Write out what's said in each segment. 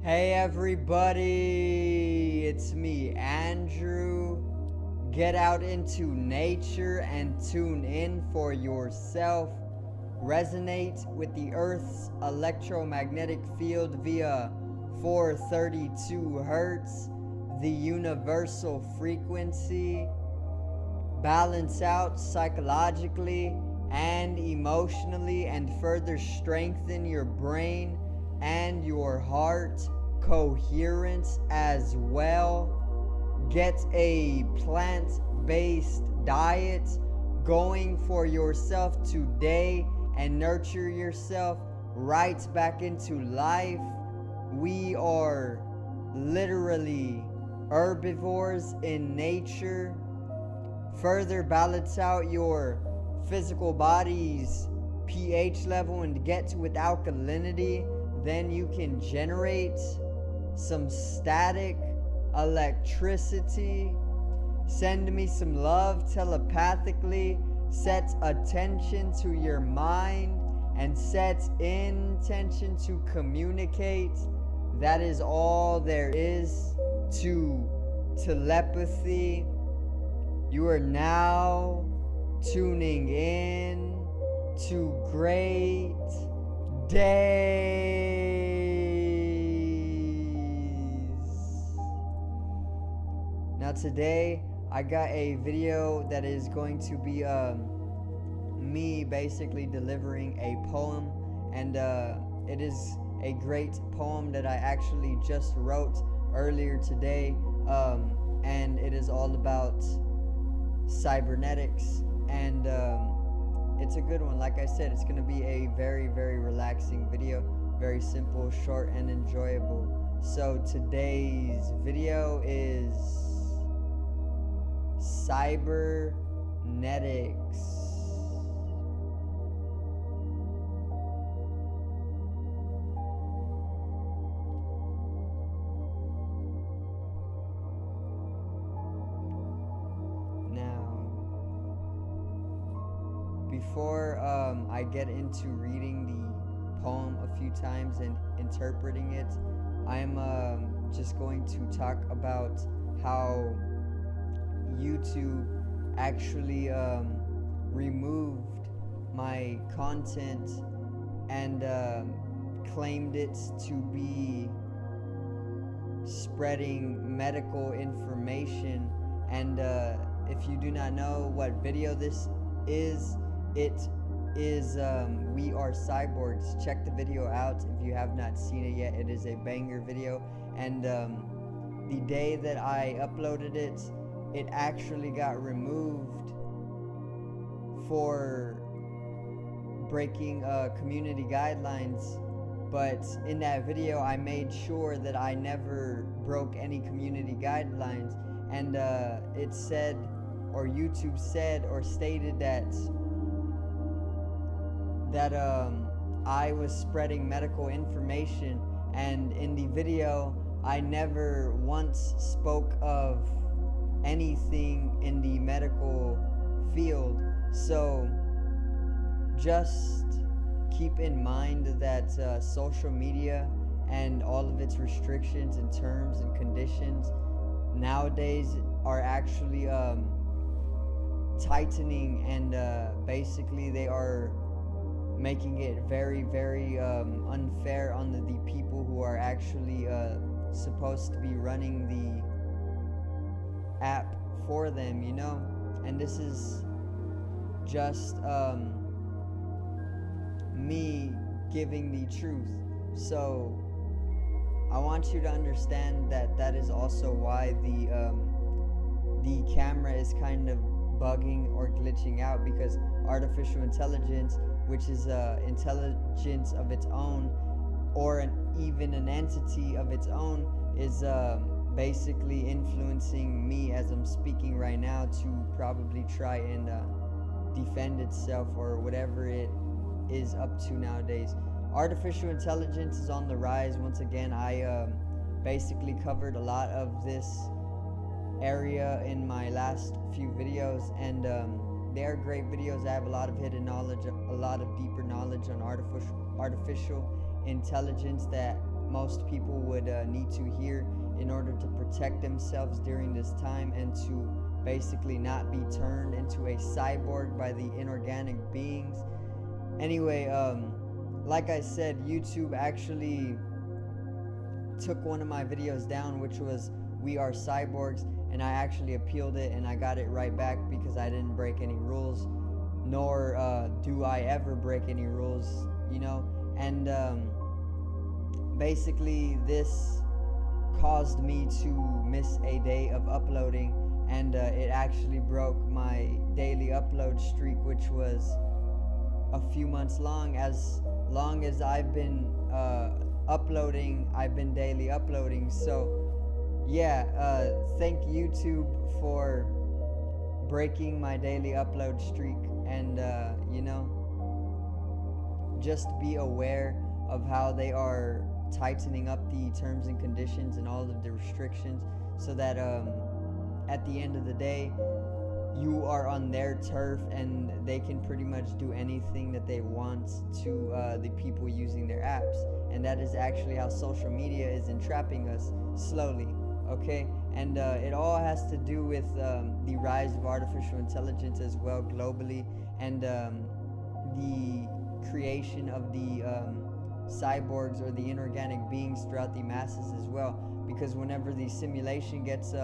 Hey everybody, it's me, Andrew. Get out into nature and tune in for yourself. Resonate with the Earth's electromagnetic field via 432 Hertz, the universal frequency. Balance out psychologically and emotionally, and further strengthen your brain and your heart coherence as well. Get a plant-based diet going for yourself today and nurture yourself right back into life. We are literally herbivores in nature. Further balance out your physical body's pH level and get to with alkalinity, then you can generate some static electricity. Send me some love telepathically. Set attention to your mind and set intention to communicate. That is all there is to telepathy. You are now tuning in to great days. Now today I got a video that is going to be me basically delivering a poem, and it is a great poem that I actually just wrote earlier today, and it is all about Cybernetix, and it's a good one. Like I said, it's gonna be a very, very relaxing video, very simple, short, and enjoyable. So today's video is Cybernetix. Before I get into reading the poem a few times and interpreting it, I'm just going to talk about how YouTube actually removed my content and claimed it to be spreading medical information. And if you do not know what video this is, it is We Are Cyborgs. Check the video out if you have not seen it yet. It is a banger video, and the day that I uploaded it, it actually got removed for breaking community guidelines. But in that video I made sure that I never broke any community guidelines, and it said, or YouTube said or stated that I was spreading medical information, and in the video I never once spoke of anything in the medical field. So just keep in mind that social media and all of its restrictions and terms and conditions nowadays are actually tightening, and basically they are making it very, very unfair on the people who are actually supposed to be running the app for them, you know. And this is just me giving the truth. So I want you to understand that that is also why the camera is kind of bugging or glitching out, because artificial intelligence, which is intelligence of its own, or even an entity of its own, is basically influencing me as I'm speaking right now to probably try and defend itself, or whatever it is up to nowadays. Artificial intelligence is on the rise. Once again, I basically covered a lot of this area in my last few videos, and they are great videos. I have a lot of hidden knowledge, a lot of deeper knowledge on artificial intelligence that most people would need to hear in order to protect themselves during this time and to basically not be turned into a cyborg by the inorganic beings. Anyway, like I said, YouTube actually took one of my videos down, which was "We Are Cyborgs," and I actually appealed it and I got it right back because I didn't break any rules, nor do I ever break any rules, you know. And basically this caused me to miss a day of uploading, and it actually broke my daily upload streak, which was a few months long. As long as I've been uploading, I've been daily uploading. So yeah, thank YouTube for breaking my daily upload streak. And you know, just be aware of how they are tightening up the terms and conditions and all of the restrictions, so that at the end of the day you are on their turf and they can pretty much do anything that they want to the people using their apps. And that is actually how social media is entrapping us slowly, okay? And it all has to do with the rise of artificial intelligence as well globally, and the creation of the cyborgs or the inorganic beings throughout the masses as well. Because whenever the simulation gets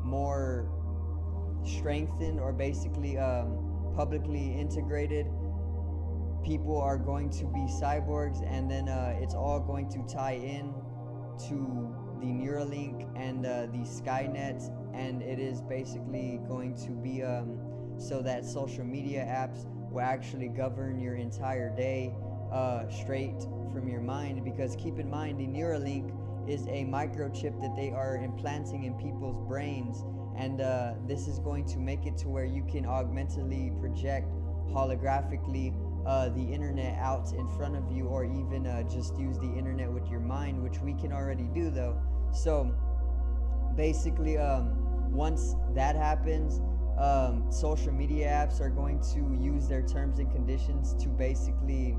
more strengthened, or basically publicly integrated, people are going to be cyborgs, and then it's all going to tie in to the Neuralink and the Skynet, and it is basically going to be so that social media apps will actually govern your entire day straight from your mind. Because keep in mind, the Neuralink is a microchip that they are implanting in people's brains, and this is going to make it to where you can augmentedly project holographically the internet out in front of you, or even just use the internet with your mind, which we can already do though. So basically once that happens, social media apps are going to use their terms and conditions to basically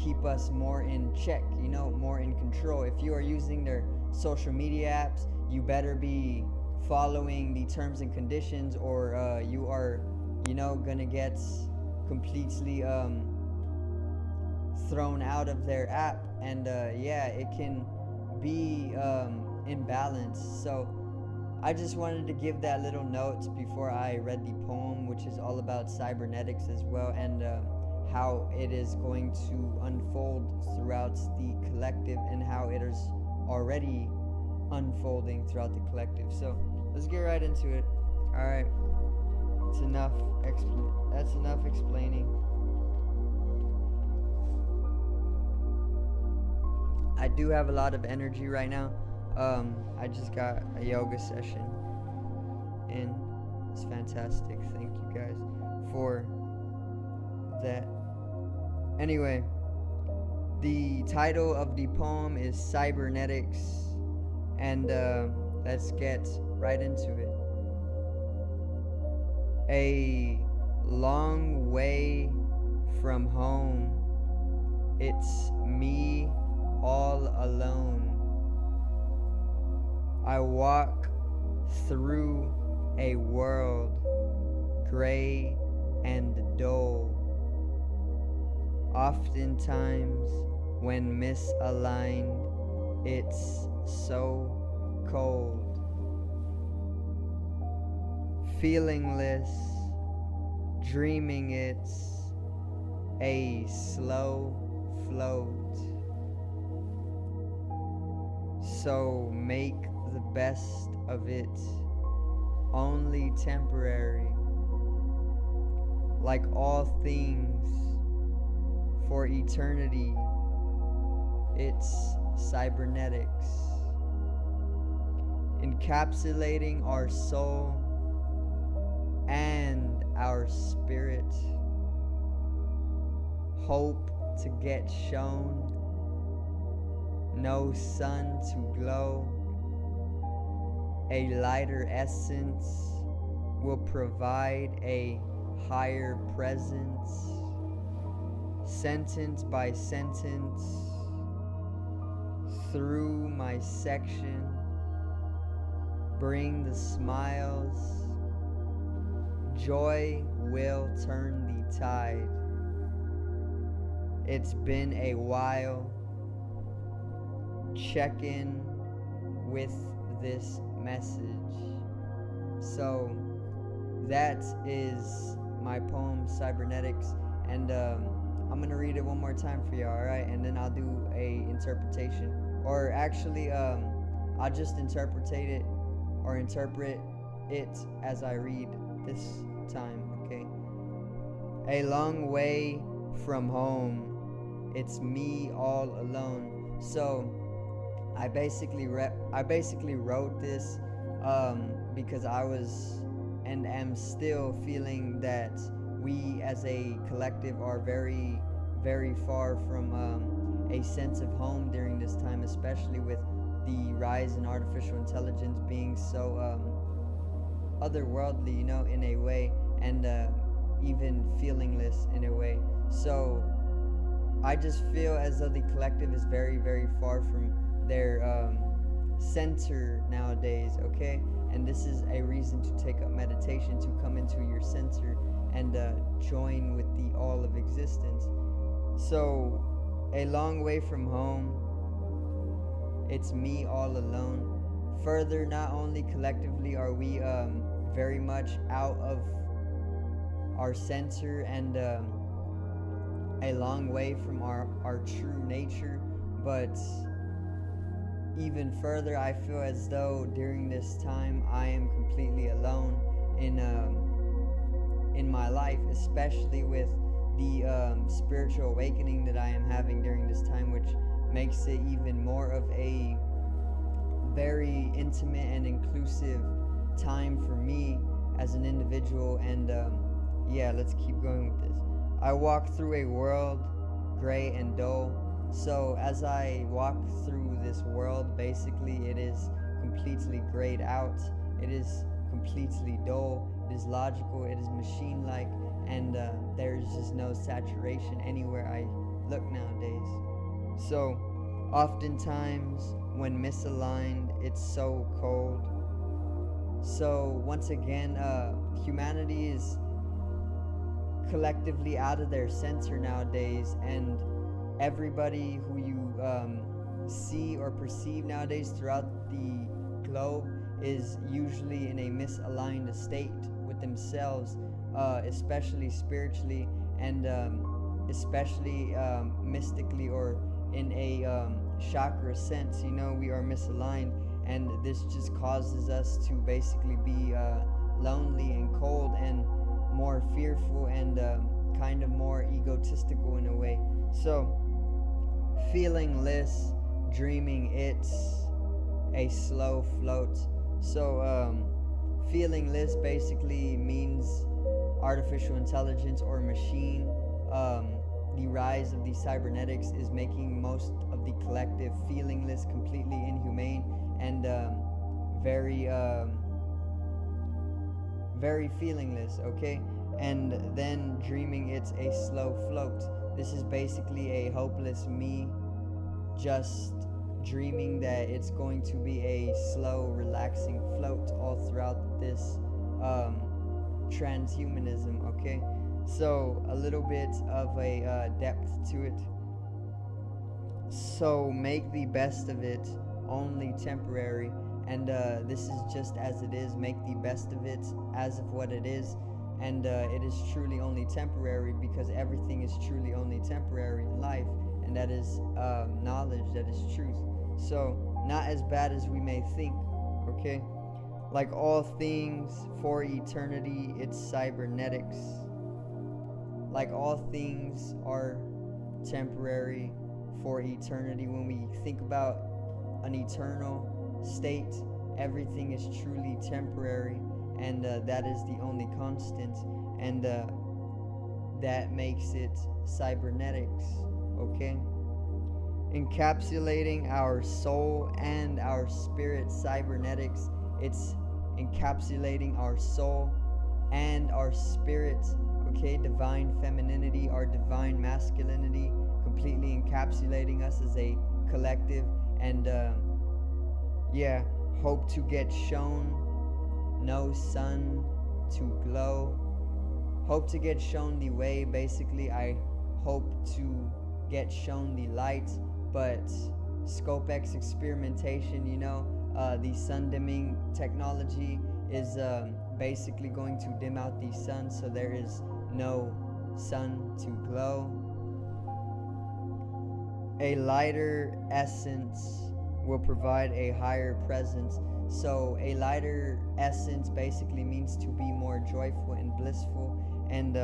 keep us more in check, you know, more in control. If you are using their social media apps, you better be following the terms and conditions, or you are, you know, gonna get completely thrown out of their app. And yeah, it can be imbalanced. So I just wanted to give that little note before I read the poem, which is all about cybernetics as well, and how it is going to unfold throughout the collective, and how it is already unfolding throughout the collective. So let's get right into it. All right, it's enough. That's enough explaining. I do have a lot of energy right now. I just got a yoga session in. It's fantastic. Thank you guys for that. Anyway, the title of the poem is Cybernetix, and let's get right into it. A long way from home, it's me all alone. I walk through a world gray and dull. Oftentimes, when misaligned, it's so cold. Feelingless, dreaming it's a slow float. So make the best of it, only temporary. Like all things, for eternity, it's cybernetics, encapsulating our soul and our spirit. Hope to get shown, no sun to glow. A lighter essence will provide a higher presence. sentence by sentence, through my section, bring the smiles. Joy will turn the tide. It's been a while. Check in with this message. So that is my poem Cybernetix, and I'm gonna read it one more time for you, alright? And then I'll do a interpretation, or actually I'll just interpret it as I read this time, okay? A long way from home, it's me all alone. So I basically wrote this because I was and am still feeling that we as a collective are very, very far from a sense of home during this time, especially with the rise in artificial intelligence being so otherworldly, in a way, and even feelingless in a way. So I just feel as though the collective is very, very far from their center nowadays, okay? And this is a reason to take up meditation, to come into your center and join with the all of existence. So, a long way from home, it's me all alone. Further, not only collectively are we very much out of our center and a long way from our true nature, but even further, I feel as though during this time I am completely alone in my life, especially with the spiritual awakening that I am having during this time, which makes it even more of a very intimate and inclusive time for me as an individual. And yeah, let's keep going with this. I walk through a world gray and dull. So as I walk through this world, basically it is completely grayed out. It is completely dull. It is logical. It is machine-like, and there's just no saturation anywhere I look nowadays. So oftentimes when misaligned, it's so cold. So once again, humanity is collectively out of their center nowadays, and everybody who you see or perceive nowadays throughout the globe is usually in a misaligned state with themselves, especially spiritually and especially mystically, or in a chakra sense. We are misaligned, and this just causes us to basically be lonely and cold and more fearful and kind of more egotistical in a way. So feelingless, dreaming it's a slow float. So feelingless basically means artificial intelligence or machine. The rise of the cybernetics is making most of the collective feelingless, completely inhumane, and very very feelingless, okay? And then dreaming it's a slow float. This is basically a hopeless me just dreaming that it's going to be a slow, relaxing float all throughout this transhumanism, okay? So a little bit of a depth to it. So make the best of it, only temporary. And this is just as it is. Make the best of it as of what it is. And it is truly only temporary, because everything is truly only temporary in life. And that is knowledge, that is truth. So not as bad as we may think, okay? Like all things for eternity, it's cybernetics. Like all things are temporary for eternity. When we think about an eternal state, everything is truly temporary, and that is the only constant, and that makes it cybernetics, okay? Encapsulating our soul and our spirit. Cybernetics, it's encapsulating our soul and our spirit, okay, divine femininity, our divine masculinity, completely encapsulating us as a collective. And yeah, hope to get shown no sun to glow. Hope to get shown the way. Basically, I hope to get shown the light. But ScopeX experimentation, you know, the sun dimming technology is basically going to dim out the sun, so there is no sun to glow. A lighter essence will provide a higher presence. So a lighter essence basically means to be more joyful and blissful, and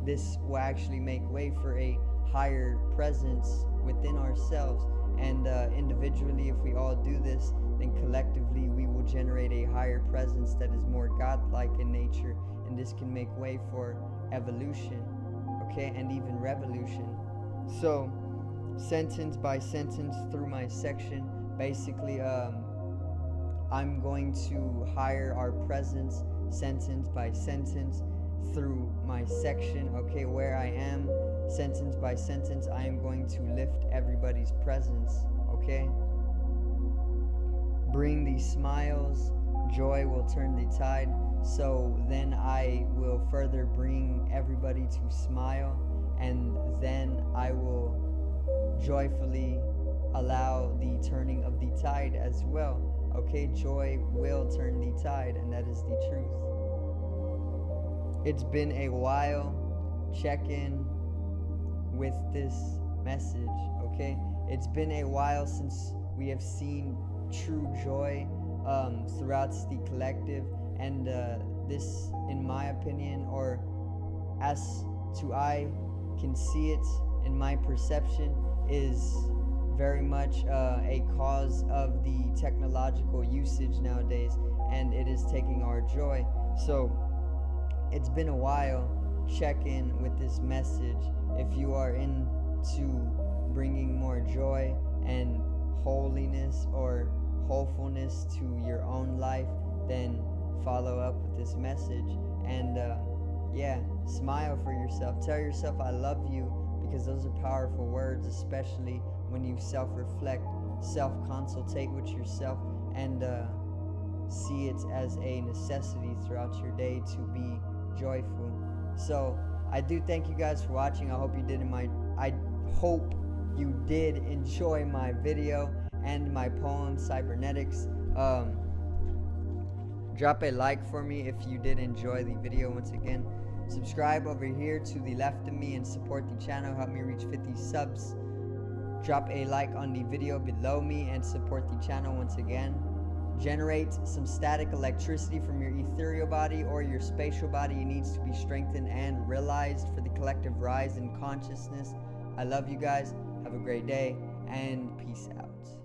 this will actually make way for a higher presence within ourselves. And individually, if we all do this, then collectively we will generate a higher presence that is more godlike in nature, and this can make way for evolution, okay, and even revolution. So sentence by sentence through my section, basically I'm going to hire our presence sentence by sentence through my section, okay, where I am sentence by sentence. I am going to lift everybody's presence, okay. Bring these smiles, joy will turn the tide. So then I will further bring everybody to smile, and then I will joyfully allow the turning of the tide as well, okay. Joy will turn the tide, and that is the truth. It's been a while. Check in with this message, okay. It's been a while since we have seen true joy throughout the collective, and this, in my opinion, or as to I can see it in my perception, is very much a cause of the technological usage nowadays, and it is taking our joy. So it's been a while. Check in with this message. If you are into bringing more joy and holiness or wholefulness to your own life, then follow up with this message. And yeah, smile for yourself. Tell yourself I love you, because those are powerful words, especially when you self-reflect, self-consultate with yourself, and see it as a necessity throughout your day to be joyful. So I do thank you guys for watching. I hope you did enjoy my video and my poem Cybernetix. Drop a like for me if you did enjoy the video. Once again, subscribe over here to the left of me and support the channel. Help me reach 50 subs. Drop a like on the video below me and support the channel once again. Generate some static electricity from your ethereal body or your spatial body. It needs to be strengthened and realized for the collective rise in consciousness. I love you guys. Have a great day, and peace out.